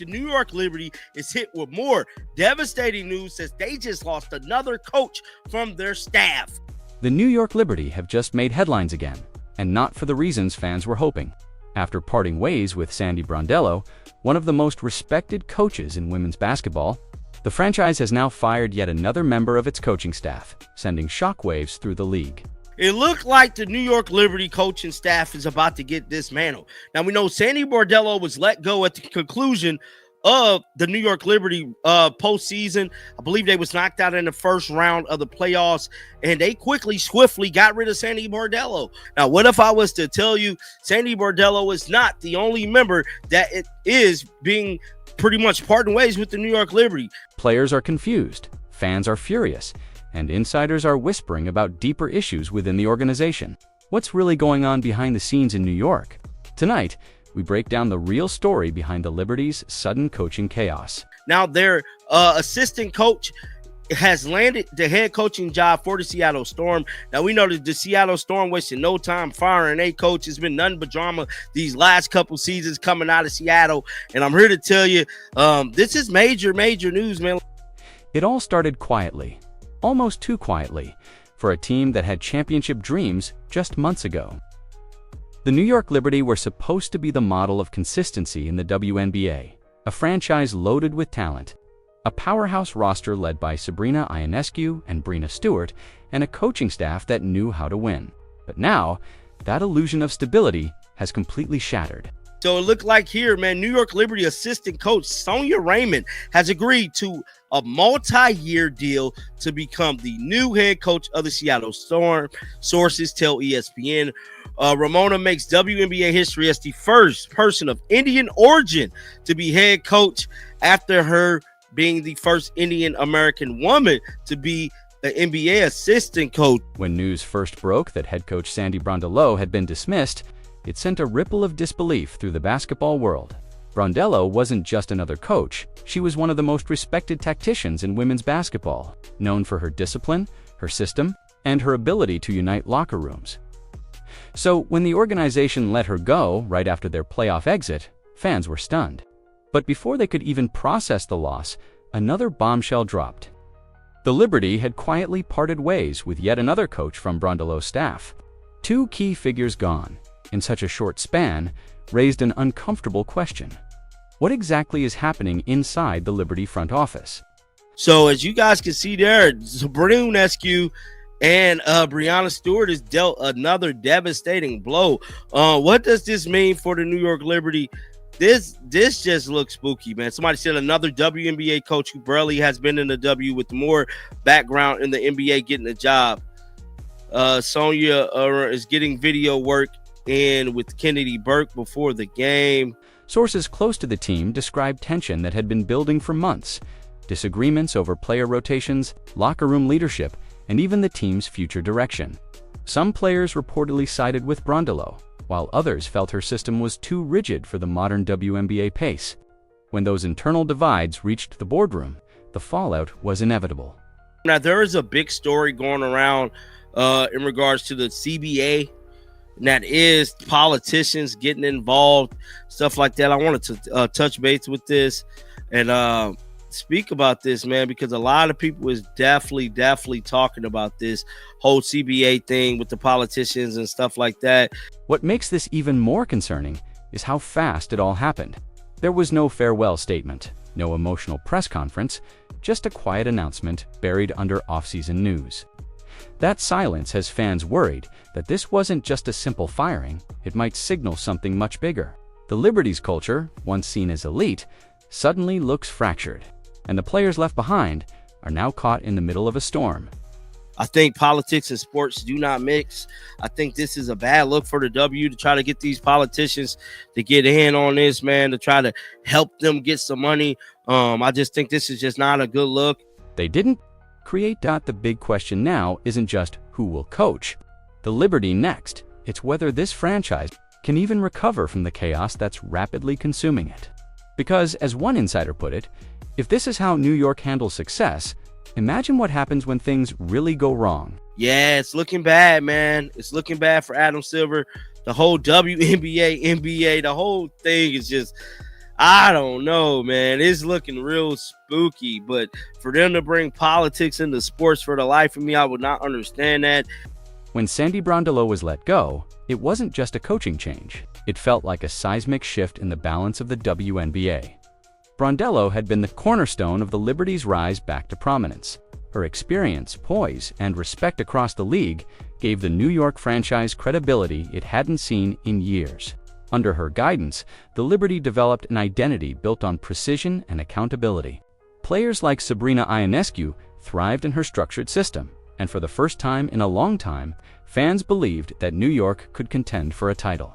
The New York Liberty is hit with more devastating news since they just lost another coach from their staff. The New York Liberty have just made headlines again, and not for the reasons fans were hoping. After parting ways with Sandy Brondello, one of the most respected coaches in women's basketball, the franchise has now fired yet another member of its coaching staff, sending shockwaves through the league. It looked like the New York Liberty coaching staff is about to get dismantled. Now, we know Sandy Brondello was let go at the conclusion of the New York Liberty postseason. I believe they was knocked out in the first round of the playoffs, and they swiftly got rid of Sandy Brondello. Now, what if I was to tell you Sandy Brondello is not the only member that it is being pretty much parting ways with the New York Liberty? Players are confused, fans are furious, and insiders are whispering about deeper issues within the organization. What's really going on behind the scenes in New York? Tonight, we break down the real story behind the Liberty's sudden coaching chaos. Now, their assistant coach has landed the head coaching job for the Seattle Storm. Now, we know that the Seattle Storm wasted no time firing a coach. It's been nothing but drama these last couple seasons coming out of Seattle. And I'm here to tell you, this is major news, man. It all started quietly. Almost too quietly, for a team that had championship dreams just months ago. The New York Liberty were supposed to be the model of consistency in the WNBA, a franchise loaded with talent, a powerhouse roster led by Sabrina Ionescu and Breanna Stewart, and a coaching staff that knew how to win. But now, that illusion of stability has completely shattered. So it looked like here, man, New York Liberty assistant coach Sonia Raymond has agreed to a multi-year deal to become the new head coach of the Seattle Storm. Sources tell ESPN. Ramona makes WNBA history as the first person of Indian origin to be head coach, after her being the first Indian American woman to be an NBA assistant coach. When news first broke that head coach Sandy Brondello had been dismissed, it sent a ripple of disbelief through the basketball world. Brondello wasn't just another coach, she was one of the most respected tacticians in women's basketball, known for her discipline, her system, and her ability to unite locker rooms. So when the organization let her go right after their playoff exit, fans were stunned. But before they could even process the loss, another bombshell dropped. The Liberty had quietly parted ways with yet another coach from Brondello's staff. Two key figures gone in such a short span raised an uncomfortable question. What exactly is happening inside the Liberty front office? So as you guys can see there, Sabrina Ionescu and Breanna Stewart has dealt another devastating blow. What does this mean for the New York Liberty? This just looks spooky, man. Somebody said another WNBA coach who barely has been in the W with more background in the NBA getting a job. Sonia is getting video work in with Kennedy Burke before the game. Sources close to the team described tension that had been building for months, disagreements over player rotations, locker room leadership, and even the team's future direction. Some players reportedly sided with Brondello, while others felt her system was too rigid for the modern WNBA pace. When those internal divides reached the boardroom, the fallout was inevitable. Now, there is a big story going around in regards to the CBA, and that is politicians getting involved, stuff like that. I wanted to touch base with this and speak about this, man, because a lot of people is definitely talking about this whole CBA thing with the politicians and stuff like that. What makes this even more concerning is how fast it all happened. There was no farewell statement, no emotional press conference, just a quiet announcement buried under off-season news. That silence has fans worried that this wasn't just a simple firing, it might signal something much bigger. The Liberty's culture, once seen as elite, suddenly looks fractured, and the players left behind are now caught in the middle of a storm. I think politics and sports do not mix. I think this is a bad look for the W to try to get these politicians to get in on this, man, to try to help them get some money. I just think this is just not a good look. They didn't create. The big question now isn't just who will coach the Liberty next. It's whether this franchise can even recover from the chaos that's rapidly consuming it. Because, as one insider put it, if this is how New York handles success, imagine what happens when things really go wrong. Yeah, it's looking bad, man. It's looking bad for Adam Silver. The whole WNBA, NBA, the whole thing is just, I don't know, man. It's looking real spooky, but for them to bring politics into sports, for the life of me, I would not understand that. When Sandy Brondello was let go, it wasn't just a coaching change. It felt like a seismic shift in the balance of the WNBA. Brondello had been the cornerstone of the Liberty's rise back to prominence. Her experience, poise, and respect across the league gave the New York franchise credibility it hadn't seen in years. Under her guidance, the Liberty developed an identity built on precision and accountability. Players like Sabrina Ionescu thrived in her structured system, and for the first time in a long time, fans believed that New York could contend for a title.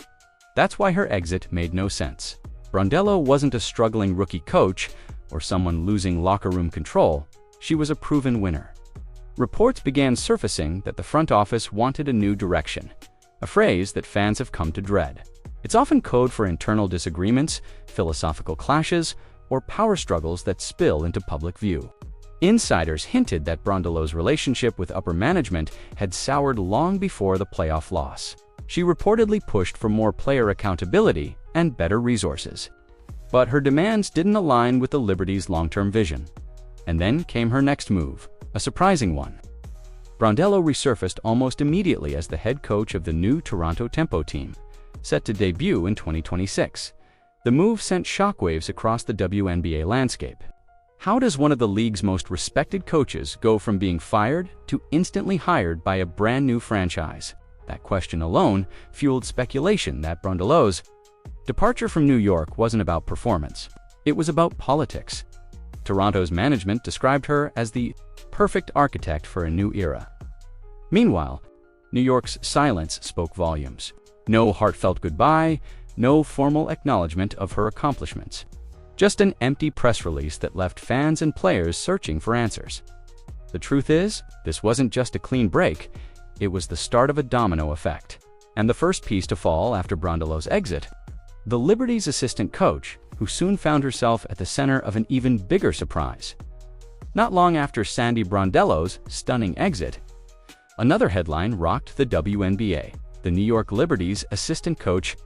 That's why her exit made no sense. Brondello wasn't a struggling rookie coach or someone losing locker room control. She was a proven winner. Reports began surfacing that the front office wanted a new direction, a phrase that fans have come to dread. It's often code for internal disagreements, philosophical clashes, or power struggles that spill into public view. Insiders hinted that Brondello's relationship with upper management had soured long before the playoff loss. She reportedly pushed for more player accountability and better resources. But her demands didn't align with the Liberty's long-term vision. And then came her next move, a surprising one. Brondello resurfaced almost immediately as the head coach of the new Toronto Tempo team, set to debut in 2026. The move sent shockwaves across the WNBA landscape. How does one of the league's most respected coaches go from being fired to instantly hired by a brand new franchise? That question alone fueled speculation that Brondello's departure from New York wasn't about performance. It was about politics. Toronto's management described her as the perfect architect for a new era. Meanwhile, New York's silence spoke volumes. No heartfelt goodbye, no formal acknowledgement of her accomplishments. Just an empty press release that left fans and players searching for answers. The truth is, this wasn't just a clean break, it was the start of a domino effect. And the first piece to fall after Brondello's exit, the Liberty's assistant coach, who soon found herself at the center of an even bigger surprise. Not long after Sandy Brondello's stunning exit, another headline rocked the WNBA. The New York Liberty's assistant coach,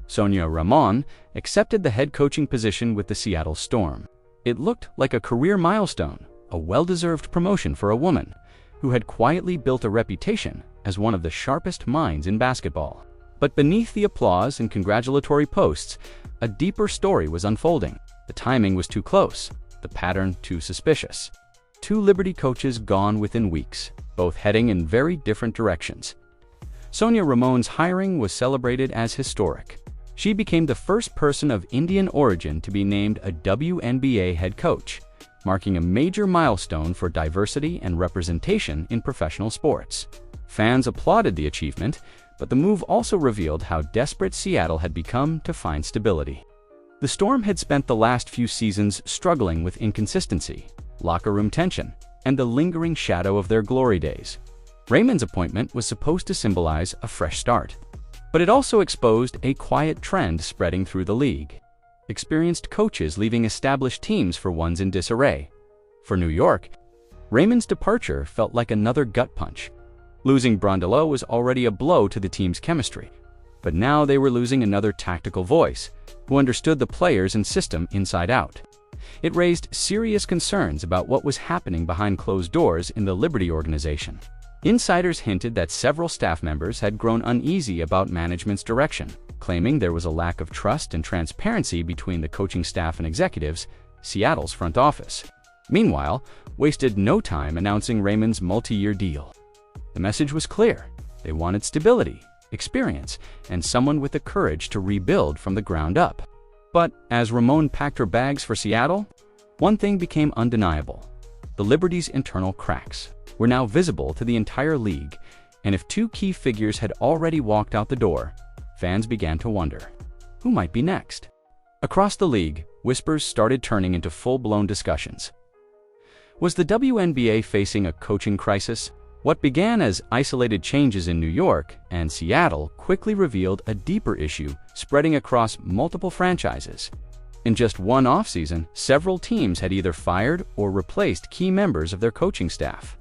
Sonia Ramon, accepted the head coaching position with the Seattle Storm. It looked like a career milestone, a well-deserved promotion for a woman who had quietly built a reputation as one of the sharpest minds in basketball. But beneath the applause and congratulatory posts, a deeper story was unfolding. The timing was too close, the pattern too suspicious. Two Liberty coaches gone within weeks, both heading in very different directions. Sonia Ramon's hiring was celebrated as historic. She became the first person of Indian origin to be named a WNBA head coach, marking a major milestone for diversity and representation in professional sports. Fans applauded the achievement, but the move also revealed how desperate Seattle had become to find stability. The Storm had spent the last few seasons struggling with inconsistency, locker room tension, and the lingering shadow of their glory days. Raymond's appointment was supposed to symbolize a fresh start, but it also exposed a quiet trend spreading through the league. Experienced coaches leaving established teams for ones in disarray. For New York, Raymond's departure felt like another gut punch. Losing Brondello was already a blow to the team's chemistry, but now they were losing another tactical voice, who understood the players and system inside out. It raised serious concerns about what was happening behind closed doors in the Liberty organization. Insiders hinted that several staff members had grown uneasy about management's direction, claiming there was a lack of trust and transparency between the coaching staff and executives, Seattle's front office. Meanwhile, wasted no time announcing Raymond's multi-year deal. The message was clear. They wanted stability, experience, and someone with the courage to rebuild from the ground up. But as Ramon packed her bags for Seattle, one thing became undeniable. The Liberty's internal cracks were now visible to the entire league, and if two key figures had already walked out the door, fans began to wonder, who might be next? Across the league, whispers started turning into full-blown discussions. Was the WNBA facing a coaching crisis? What began as isolated changes in New York and Seattle quickly revealed a deeper issue spreading across multiple franchises. In just one offseason, several teams had either fired or replaced key members of their coaching staff.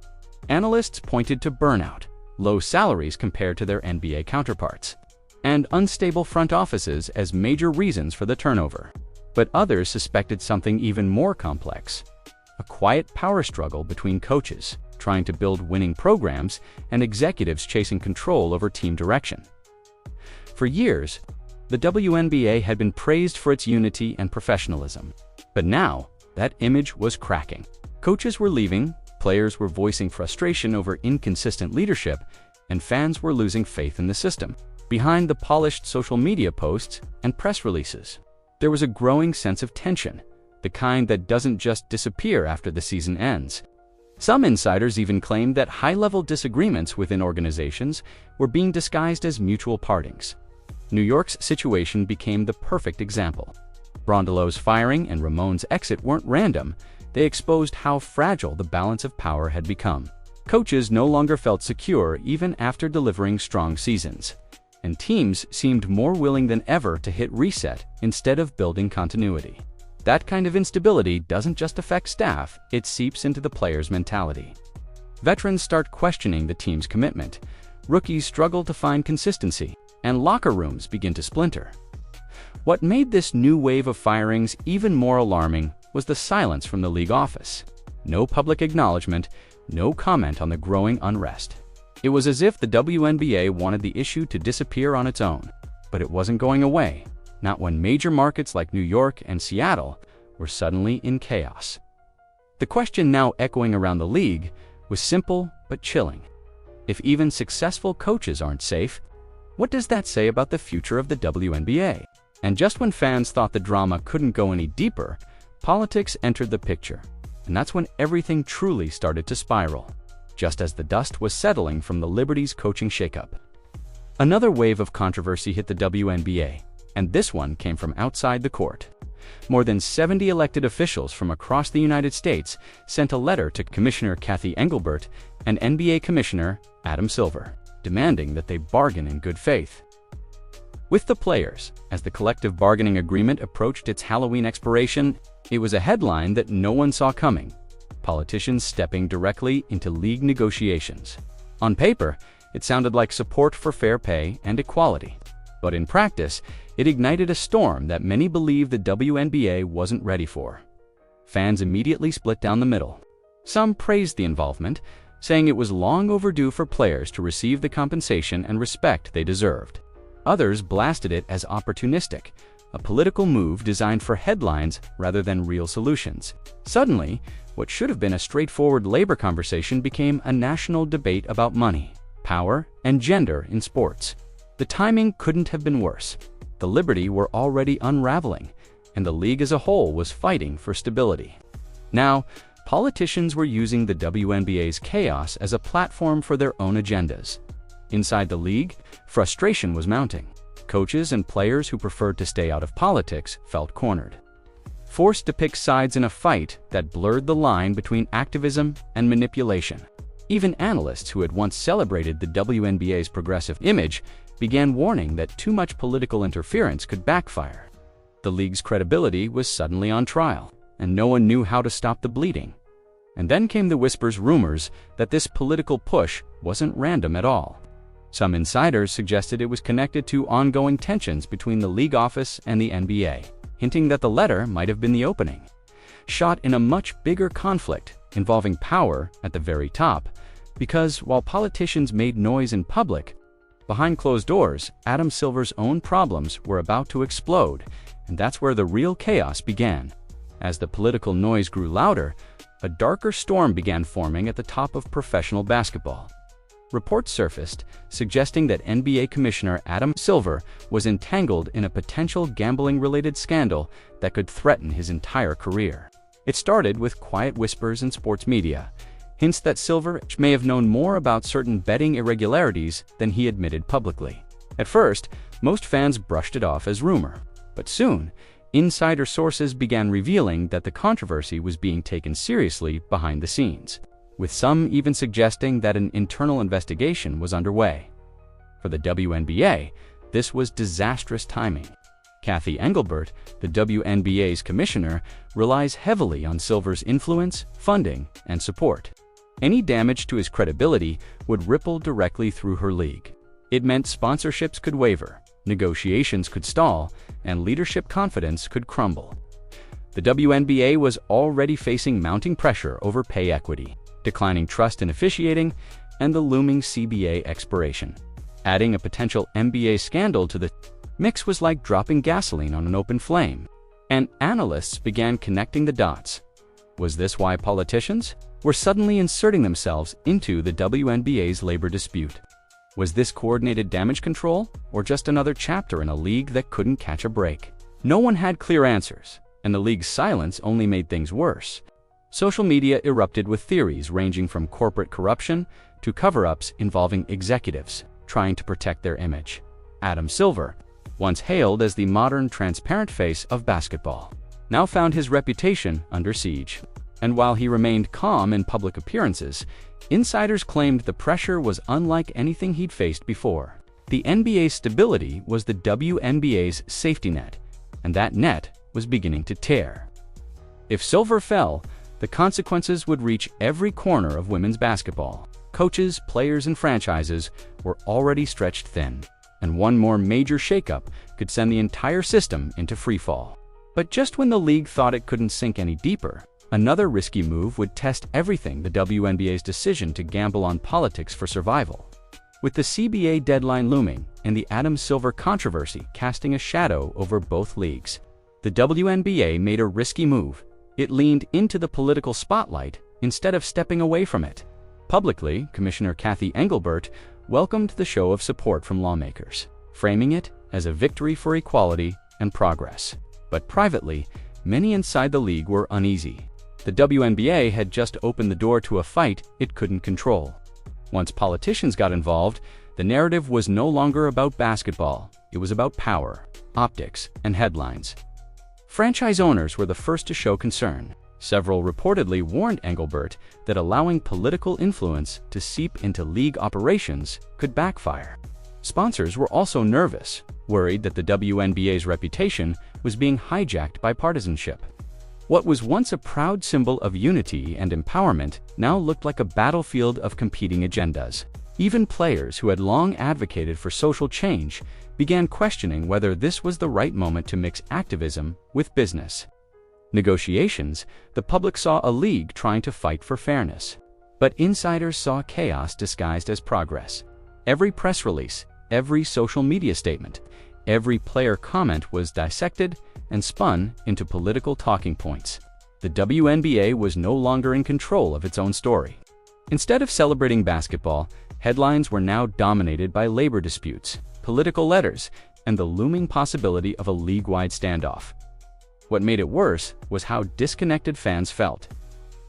Analysts pointed to burnout, low salaries compared to their NBA counterparts, and unstable front offices as major reasons for the turnover. But others suspected something even more complex: a quiet power struggle between coaches trying to build winning programs and executives chasing control over team direction. For years, the WNBA had been praised for its unity and professionalism. But now, that image was cracking. Coaches were leaving, players were voicing frustration over inconsistent leadership, and fans were losing faith in the system. Behind the polished social media posts and press releases, there was a growing sense of tension, the kind that doesn't just disappear after the season ends. Some insiders even claimed that high-level disagreements within organizations were being disguised as mutual partings. New York's situation became the perfect example. Brondello's firing and Ramon's exit weren't random. They exposed how fragile the balance of power had become. Coaches no longer felt secure even after delivering strong seasons, and teams seemed more willing than ever to hit reset instead of building continuity. That kind of instability doesn't just affect staff, it seeps into the players' mentality. Veterans start questioning the team's commitment, rookies struggle to find consistency, and locker rooms begin to splinter. What made this new wave of firings even more alarming was the silence from the league office. No public acknowledgement, no comment on the growing unrest. It was as if the WNBA wanted the issue to disappear on its own, but it wasn't going away. Not when major markets like New York and Seattle were suddenly in chaos. The question now echoing around the league was simple but chilling. If even successful coaches aren't safe, what does that say about the future of the WNBA? And just when fans thought the drama couldn't go any deeper, politics entered the picture. And that's when everything truly started to spiral, just as the dust was settling from the Liberty's coaching shakeup. Another wave of controversy hit the WNBA, and this one came from outside the court. More than 70 elected officials from across the United States sent a letter to Commissioner Cathy Engelbert and NBA Commissioner Adam Silver, demanding that they bargain in good faith with the players. As the collective bargaining agreement approached its Halloween expiration, it was a headline that no one saw coming: politicians stepping directly into league negotiations. On paper, it sounded like support for fair pay and equality. But in practice, it ignited a storm that many believed the WNBA wasn't ready for. Fans immediately split down the middle. Some praised the involvement, saying it was long overdue for players to receive the compensation and respect they deserved. Others blasted it as opportunistic, a political move designed for headlines rather than real solutions. Suddenly, what should have been a straightforward labor conversation became a national debate about money, power, and gender in sports. The timing couldn't have been worse. The Liberty were already unraveling, and the league as a whole was fighting for stability. Now, politicians were using the WNBA's chaos as a platform for their own agendas. Inside the league, frustration was mounting. Coaches and players who preferred to stay out of politics felt cornered, forced to pick sides in a fight that blurred the line between activism and manipulation. Even analysts who had once celebrated the WNBA's progressive image began warning that too much political interference could backfire. The league's credibility was suddenly on trial, and no one knew how to stop the bleeding. And then came the rumors that this political push wasn't random at all. Some insiders suggested it was connected to ongoing tensions between the league office and the NBA, hinting that the letter might have been the opening shot in a much bigger conflict involving power at the very top. Because while politicians made noise in public, behind closed doors, Adam Silver's own problems were about to explode, and that's where the real chaos began. As the political noise grew louder, a darker storm began forming at the top of professional basketball. Reports surfaced suggesting that NBA Commissioner Adam Silver was entangled in a potential gambling-related scandal that could threaten his entire career. It started with quiet whispers in sports media, hints that Silver may have known more about certain betting irregularities than he admitted publicly. At first, most fans brushed it off as rumor, but soon, insider sources began revealing that the controversy was being taken seriously behind the scenes, with some even suggesting that an internal investigation was underway. For the WNBA, this was disastrous timing. Cathy Engelbert, the WNBA's commissioner, relies heavily on Silver's influence, funding, and support. Any damage to his credibility would ripple directly through her league. It meant sponsorships could waver, negotiations could stall, and leadership confidence could crumble. The WNBA was already facing mounting pressure over pay equity, declining trust in officiating, and the looming CBA expiration. Adding a potential NBA scandal to the mix was like dropping gasoline on an open flame, and analysts began connecting the dots. Was this why politicians were suddenly inserting themselves into the WNBA's labor dispute? Was this coordinated damage control, or just another chapter in a league that couldn't catch a break? No one had clear answers, and the league's silence only made things worse. Social media erupted with theories ranging from corporate corruption to cover-ups involving executives trying to protect their image. Adam Silver, once hailed as the modern transparent face of basketball, now found his reputation under siege. And while he remained calm in public appearances, insiders claimed the pressure was unlike anything he'd faced before. The NBA's stability was the WNBA's safety net, and that net was beginning to tear. If Silver fell, the consequences would reach every corner of women's basketball. Coaches, players, and franchises were already stretched thin, and one more major shakeup could send the entire system into freefall. But just when the league thought it couldn't sink any deeper, another risky move would test everything: the WNBA's decision to gamble on politics for survival. With the CBA deadline looming and the Adam Silver controversy casting a shadow over both leagues, the WNBA made a risky move. It leaned into the political spotlight instead of stepping away from it. Publicly, Commissioner Kathy Engelbert welcomed the show of support from lawmakers, framing it as a victory for equality and progress. But privately, many inside the league were uneasy. The WNBA had just opened the door to a fight it couldn't control. Once politicians got involved, the narrative was no longer about basketball. It was about power, optics, and headlines. Franchise owners were the first to show concern. Several reportedly warned Engelbert that allowing political influence to seep into league operations could backfire. Sponsors were also nervous, worried that the WNBA's reputation was being hijacked by partisanship. What was once a proud symbol of unity and empowerment now looked like a battlefield of competing agendas. Even players who had long advocated for social change began questioning whether this was the right moment to mix activism with business. Negotiations, the public saw a league trying to fight for fairness. But insiders saw chaos disguised as progress. Every press release, every social media statement, every player comment was dissected and spun into political talking points. The WNBA was no longer in control of its own story. Instead of celebrating basketball, headlines were now dominated by labor disputes, political letters, and the looming possibility of a league-wide standoff. What made it worse was how disconnected fans felt.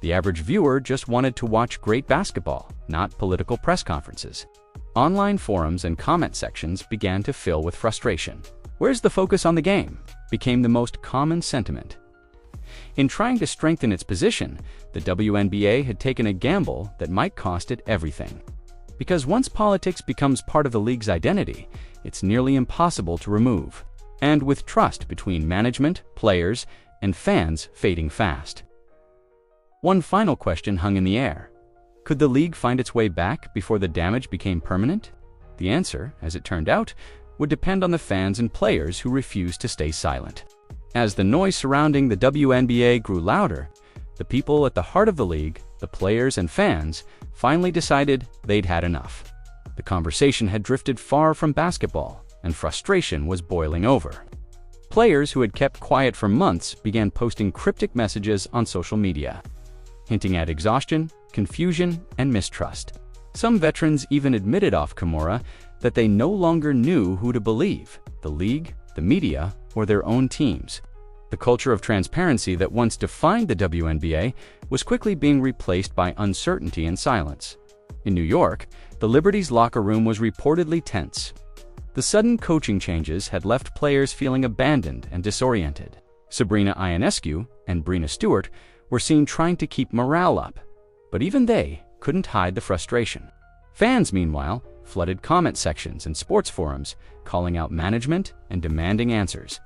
The average viewer just wanted to watch great basketball, not political press conferences. Online forums and comment sections began to fill with frustration. "Where's the focus on the game?" became the most common sentiment. In trying to strengthen its position, the WNBA had taken a gamble that might cost it everything. Because once politics becomes part of the league's identity, it's nearly impossible to remove. And with trust between management, players, and fans fading fast. One final question hung in the air. Could the league find its way back before the damage became permanent? The answer, as it turned out, would depend on the fans and players who refused to stay silent. As the noise surrounding the WNBA grew louder, the people at the heart of the league, the players and fans, finally decided they'd had enough. The conversation had drifted far from basketball, and frustration was boiling over. Players who had kept quiet for months began posting cryptic messages on social media, hinting at exhaustion, confusion, and mistrust. Some veterans even admitted off camera that they no longer knew who to believe: the league, the media, or their own teams. The culture of transparency that once defined the WNBA was quickly being replaced by uncertainty and silence. In New York, the Liberty's locker room was reportedly tense. The sudden coaching changes had left players feeling abandoned and disoriented. Sabrina Ionescu and Breanna Stewart were seen trying to keep morale up, but even they couldn't hide the frustration. Fans, meanwhile, flooded comment sections and sports forums, calling out management and demanding answers.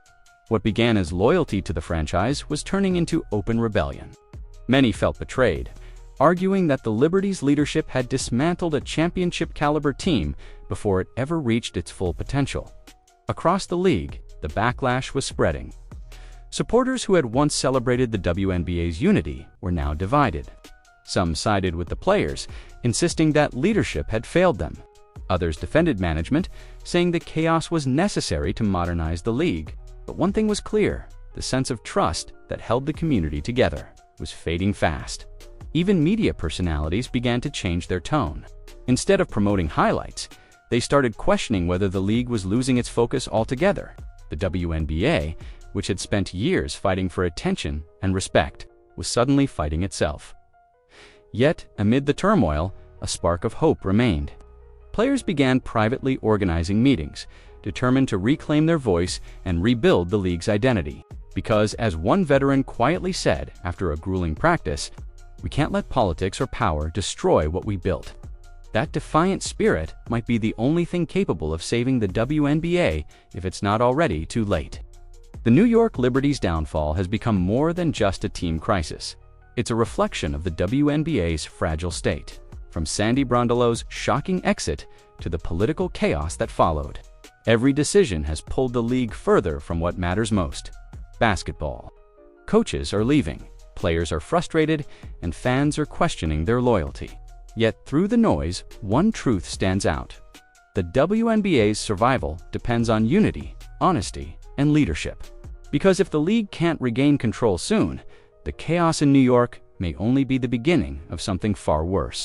What began as loyalty to the franchise was turning into open rebellion. Many felt betrayed, arguing that the Liberty's leadership had dismantled a championship-caliber team before it ever reached its full potential. Across the league, the backlash was spreading. Supporters who had once celebrated the WNBA's unity were now divided. Some sided with the players, insisting that leadership had failed them. Others defended management, saying that chaos was necessary to modernize the league. But one thing was clear: the sense of trust that held the community together was fading fast. Even media personalities began to change their tone. Instead of promoting highlights, they started questioning whether the league was losing its focus altogether. The WNBA, which had spent years fighting for attention and respect, was suddenly fighting itself. Yet, amid the turmoil, a spark of hope remained. Players began privately organizing meetings, determined to reclaim their voice and rebuild the league's identity. Because, as one veteran quietly said after a grueling practice, "We can't let politics or power destroy what we built." That defiant spirit might be the only thing capable of saving the WNBA if it's not already too late. The New York Liberty's downfall has become more than just a team crisis. It's a reflection of the WNBA's fragile state, from Sandy Brondello's shocking exit to the political chaos that followed. Every decision has pulled the league further from what matters most: basketball. Coaches are leaving, players are frustrated, and fans are questioning their loyalty. Yet through the noise, one truth stands out: the WNBA's survival depends on unity, honesty, and leadership. Because if the league can't regain control soon, the chaos in New York may only be the beginning of something far worse.